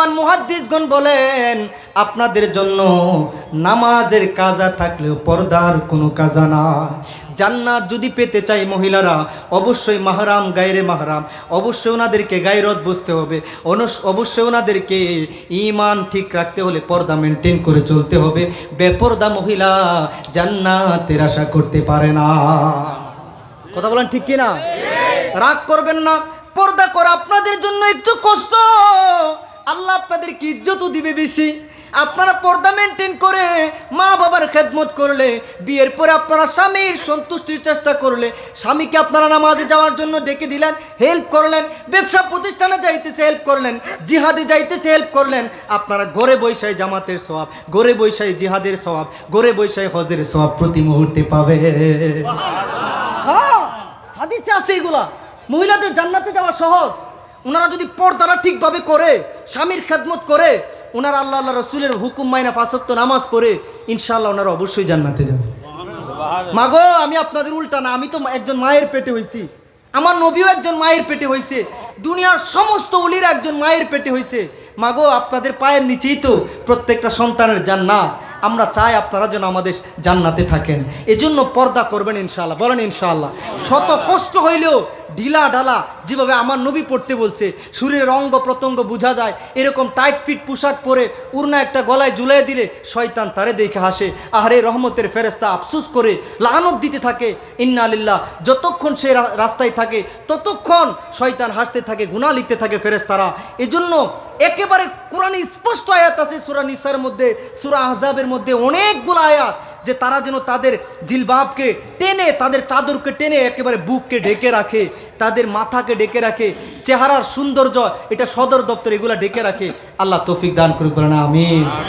বুদ্ধিমান মুহাদ্দিসগণ বলেন আপনাদের জন্য নামাজের কাজা থাকলেও পর্দার কোনো কাজা না। জান্নাত যদি পেতে চাই মহিলারা অবশ্যই মাহরাম গায়রে মাহরাম, অবশ্যই ওনাদেরকে গায়রত বুঝতে হবে, অবশ্যই ওনাদেরকে ঈমান ঠিক রাখতে হলে পর্দা মেনটেন করে চলতে হবে। বেপর্দা মহিলা জান্নাতের আশা করতে পারে না। কথা বলেন ঠিক কি না? রাগ করবেন না। পর্দা করা আপনাদের জন্য একটু কষ্ট, আল্লাহ আপনাদেরকে ইজ্জতও দিবে বেশি। আপনারা পর্দা মেনটেন করে মা বাবার খেদমত করলে, বিয়ের পরে আপনারা স্বামীর সন্তুষ্টির চেষ্টা করলে, স্বামীকে আপনারা নামাজে যাওয়ার জন্য ডেকে দিলেন, হেল্প করলেন, ব্যবসা প্রতিষ্ঠানে যাইতেছে হেল্প করলেন, জিহাদে যাইতেছে হেল্প করলেন, আপনারা ঘরে বৈশাই জামাতের সওয়াব, ঘরে বৈশাই জিহাদের সওয়াব, ঘরে বৈশাই হজের সওয়াব প্রতি মুহূর্তে পাবে। হ্যাঁ, হাদিসে আছে এগুলা। মহিলাদের জান্নাতে যাওয়া সহজ। ওনারা যদি পর্দাটা ঠিকভাবে করে, স্বামীর খেদমত করে, ওনারা আল্লাহ আল্লাহ রসুলের হুকুম মাইনা 5 ওয়াক্ত নামাজ পড়ে, ইনশাআল্লাহ ওনারা অবশ্যই জান্নাতে যাবে। মাগো, আমি আপনাদের উল্টা না, আমি তো একজন মায়ের পেটে হয়েছি, আমার নবীও একজন মায়ের পেটে হয়েছে, দুনিয়ার সমস্ত ওলিরা একজন মায়ের পেটে হয়েছে। মাগো, আপনাদের পায়ের নিচেই তো প্রত্যেকটা সন্তানের জান্নাত। আমরা চাই আপনারা যেন আমাদের জান্নাতে থাকেন, এজন্য পর্দা করবেন ইনশাআল্লাহ। বলেন ইনশাআল্লাহ। শত কষ্ট হইলেও ঢিলা ঢালা যেভাবে আমার নবী পড়তে বলছে, শরীরের অঙ্গ প্রত্যঙ্গ বোঝা যায়, এরকম টাইট ফিট পোশাক পরে উড়না একটা গলায় ঝুলাই দিলে শয়তান তারে দেখে হাসে, আহারে রহমতের ফেরেশতা আফসোস করে লানত দিতে থাকে, ইন্না লিল্লাহ। যতক্ষণ সে রাস্তায় থাকে ততক্ষণ শয়তান হাসতে থাকে, গুনাহ লিখতে থাকে ফেরেশতারা। এজন্য একেবারে কোরআনে স্পষ্ট আয়াত আছে সূরা নিসার মধ্যে, সূরা আহজাবের মধ্যে অনেকগুলো আয়াত, যে তারা যেন তাদের জিলবাবকে টেনে, তাদের চাদরকে টেনে একেবারে বুককে ঢেকে রাখে, তাদের মাথাকে ঢেকে রাখে, চেহারার সৌন্দর্য এটা সদর দপ্তর এগুলা ঢেকে রাখে। আল্লাহ তৌফিক দান করুক, বলেন আমিন।